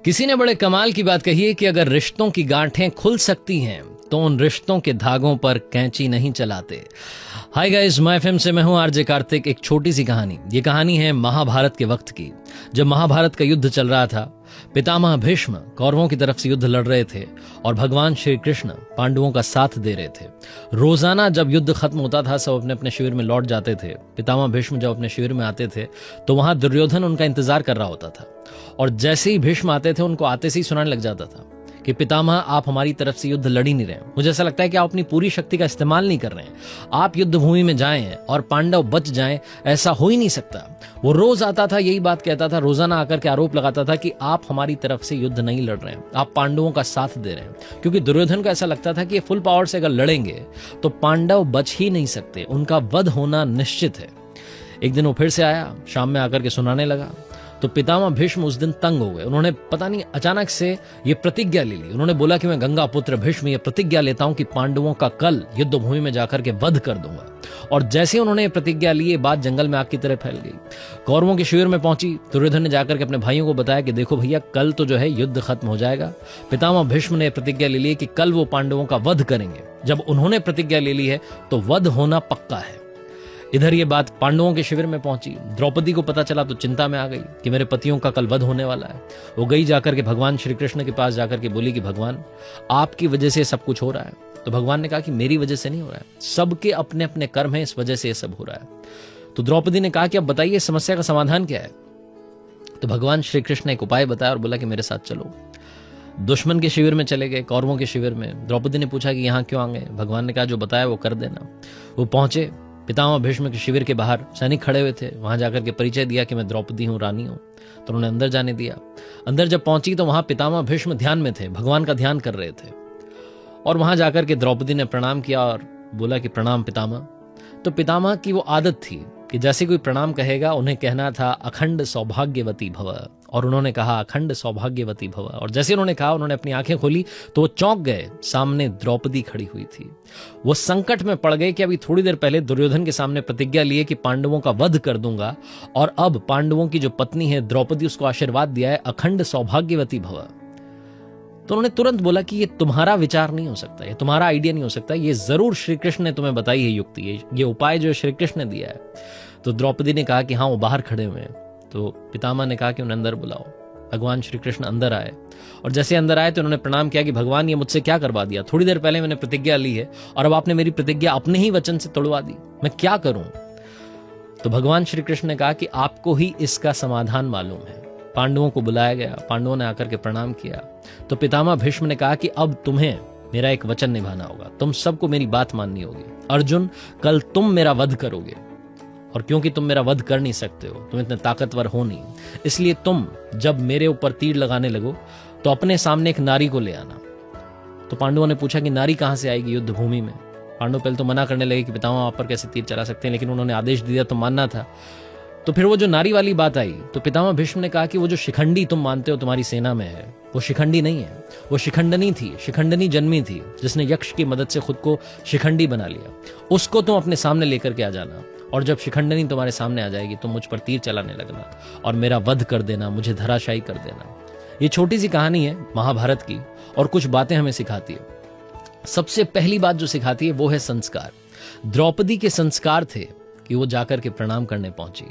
किसी ने बड़े कमाल की बात कही है कि अगर रिश्तों की गांठें खुल सकती हैं तो उन रिश्तों के धागों पर कैंची नहीं चलाते। हाय गाइस, मैं एफएम से मैं हूं आरजे कार्तिक। एक छोटी सी कहानी। ये कहानी है महाभारत के वक्त की, जब महाभारत का युद्ध चल रहा था। पितामह भीष्म कौरवों की तरफ से युद्ध लड़ रहे थे और भगवान श्री कृष्ण पांडवों का साथ दे रहे थे। रोजाना जब युद्ध खत्म होता था, सब अपने अपने शिविर में लौट जाते थे। पितामह भीष्म जब अपने शिविर में आते थे तो वहां दुर्योधन उनका इंतजार कर रहा होता था, और जैसे ही भीष्म आते थे उनको आते से ही सुनाने लग जाता था कि पितामह, आप हमारी तरफ से युद्ध लड़ ही नहीं रहे हैं। मुझे ऐसा लगता है कि आप अपनी पूरी शक्ति का इस्तेमाल नहीं कर रहे हैं। आप युद्ध भूमि में जाएं और पांडव बच जाएं, ऐसा हो ही नहीं सकता। वो रोज आता था, यही बात कहता था, रोजाना आकर के आरोप लगाता था कि आप हमारी तरफ से युद्ध नहीं लड़ रहे हैं, आप पांडवों का साथ दे रहे हैं। क्योंकि दुर्योधन को ऐसा लगता था कि ये फुल पावर से अगर लड़ेंगे तो पांडव बच ही नहीं सकते, उनका वध होना निश्चित है। एक दिन वो फिर से आया, शाम में आकर के सुनाने लगा तो पितामह भीष्म उस दिन तंग हो गए। उन्होंने पता नहीं अचानक से ये प्रतिज्ञा ले ली। उन्होंने बोला कि मैं गंगा पुत्र भीष्म ये प्रतिज्ञा लेता हूं कि पांडवों का कल युद्ध भूमि में जाकर के वध कर दूंगा। और जैसे उन्होंने ये प्रतिज्ञा ली, ये बात जंगल में आग की तरह फैल गई। कौरवों के शिविर में पहुंची। दुर्योधन ने जाकर के अपने भाइयों को बताया कि देखो भैया, कल तो जो है युद्ध खत्म हो जाएगा। पितामह भीष्म ने प्रतिज्ञा ले ली कि कल वो पांडवों का वध करेंगे। जब उन्होंने प्रतिज्ञा ले ली है तो वध होना पक्का है। इधर ये बात पांडवों के शिविर में पहुंची। द्रौपदी को पता चला तो चिंता में आ गई कि मेरे पतियों का कल वध होने वाला है। वो गई जाकर के भगवान श्री कृष्ण के पास जाकर के बोली कि भगवान, आपकी वजह से सब कुछ हो रहा है। तो भगवान ने कहा कि मेरी वजह से नहीं हो रहा है, सबके अपने अपने कर्म है, इस वजह से ये सब हो रहा है। तो द्रौपदी ने कहा कि अब बताइए समस्या का समाधान क्या है। तो भगवान श्री कृष्ण ने एक उपाय बताया और बोला कि मेरे साथ चलो। दुश्मन के शिविर में चले गए, कौरवों के शिविर में। द्रौपदी ने पूछा कि यहाँ क्यों आ गए। भगवान ने कहा जो बताया वो कर देना। वो पहुंचे पितामह भीष्म के शिविर के बाहर, सैनिक खड़े हुए थे। वहां जाकर के परिचय दिया कि मैं द्रौपदी हूं, रानी हूं। तो उन्होंने अंदर जाने दिया। अंदर जब पहुंची तो वहां पितामह भीष्म ध्यान में थे, भगवान का ध्यान कर रहे थे। और वहां जाकर के द्रौपदी ने प्रणाम किया और बोला कि प्रणाम पितामह। तो पितामह की वो आदत थी कि जैसे कोई प्रणाम कहेगा उन्हें कहना था अखंड सौभाग्यवती भव। और उन्होंने कहा अखंड सौभाग्यवती भव। और जैसे उन्होंने कहा, उन्होंने अपनी आंखें खोली तो वो चौंक गए। सामने द्रौपदी खड़ी हुई थी। वो संकट में पड़ गए कि अभी थोड़ी देर पहले दुर्योधन के सामने प्रतिज्ञा लिए कि पांडवों का वध कर दूंगा, और अब पांडवों की जो पत्नी है द्रौपदी, उसको आशीर्वाद दिया है अखंड सौभाग्यवती भव। तो उन्होंने तुरंत बोला कि ये तुम्हारा विचार नहीं हो सकता, ये तुम्हारा आइडिया नहीं हो सकता, ये जरूर श्री कृष्ण ने तुम्हें बताई है युक्ति, ये उपाय जो श्री कृष्ण ने दिया है। तो द्रौपदी ने कहा कि हाँ, वो बाहर खड़े हुए हैं। तो पितामह ने कहा कि उन्हें अंदर बुलाओ। भगवान श्री कृष्ण अंदर आए, और जैसे अंदर आए तो उन्होंने प्रणाम किया कि भगवान, ये मुझसे क्या करवा दिया। थोड़ी देर पहले मैंने प्रतिज्ञा ली है और अब आपने मेरी प्रतिज्ञा अपने ही वचन से तोड़वा दी, मैं क्या करूं। तो भगवान श्री कृष्ण ने कहा कि आपको ही इसका समाधान मालूम है। पांडवों को बुलाया गया, पांडवों ने आकर के प्रणाम किया। तो पितामह भीष्म ने कहा कि अब तुम्हें मेरा एक वचन निभाना होगा, तुम सबको मेरी बात माननी होगी। अर्जुन, कल तुम मेरा वध करोगे, और क्योंकि तुम मेरा वध कर नहीं सकते हो, तुम इतने ताकतवर हो नहीं, इसलिए तुम जब मेरे ऊपर तीर लगाने लगो तो अपने सामने एक नारी को ले आना। तो पांडवों ने पूछा कि नारी कहां से आएगी युद्ध भूमि में। पांडव पहले तो मना करने लगे कि पितामह आप पर कैसे तीर चला सकते हैं, लेकिन उन्होंने आदेश दिया तो मानना था। तो फिर वो जो नारी वाली बात आई तो पितामह भीष्म ने कहा कि वो जो शिखंडी तुम मानते हो तुम्हारी सेना में है, वो शिखंडी नहीं है, वो शिखंडनी थी। शिखंडनी जन्मी थी जिसने यक्ष की मदद से खुद को शिखंडी बना लिया। उसको तुम अपने सामने लेकर के आ जाना, और जब शिखंडनी तुम्हारे सामने आ जाएगी तो मुझ पर तीर चलाने लगना और मेरा वध कर देना, मुझे धराशायी कर देना। ये छोटी सी कहानी है महाभारत की, और कुछ बातें हमें सिखाती है। सबसे पहली बात जो सिखाती है वो है संस्कार। द्रौपदी के संस्कार थे कि वो जाकर के प्रणाम करने पहुंची।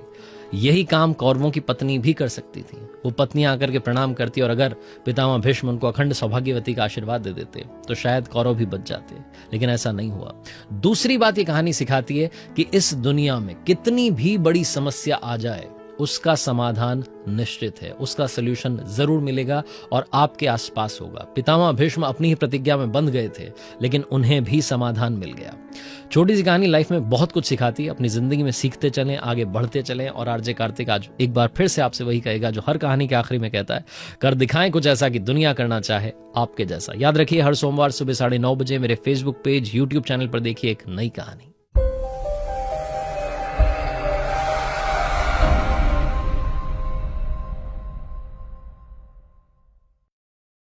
यही काम कौरवों की पत्नी भी कर सकती थी। वो पत्नी आकर के प्रणाम करती, और अगर पितामह भीष्म उनको अखंड सौभाग्यवती का आशीर्वाद दे देते तो शायद कौरव भी बच जाते, लेकिन ऐसा नहीं हुआ। दूसरी बात ये कहानी सिखाती है कि इस दुनिया में कितनी भी बड़ी समस्या आ जाए, उसका समाधान निश्चित है, उसका सलूशन जरूर मिलेगा और आपके आसपास होगा। पितामह भीष्म अपनी ही प्रतिज्ञा में बंध गए थे, लेकिन उन्हें भी समाधान मिल गया। छोटी सी कहानी लाइफ में बहुत कुछ सिखाती है। अपनी जिंदगी में सीखते चलें, आगे बढ़ते चलें। और आरजे कार्तिक आज एक बार फिर से आपसे वही कहेगा जो हर कहानी के आखिरी में कहता है, कर दिखाएं कुछ ऐसा कि दुनिया करना चाहे आपके जैसा। याद रखिए, हर सोमवार सुबह 9:30 बजे मेरे फेसबुक पेज, यूट्यूब चैनल पर देखिए एक नई कहानी।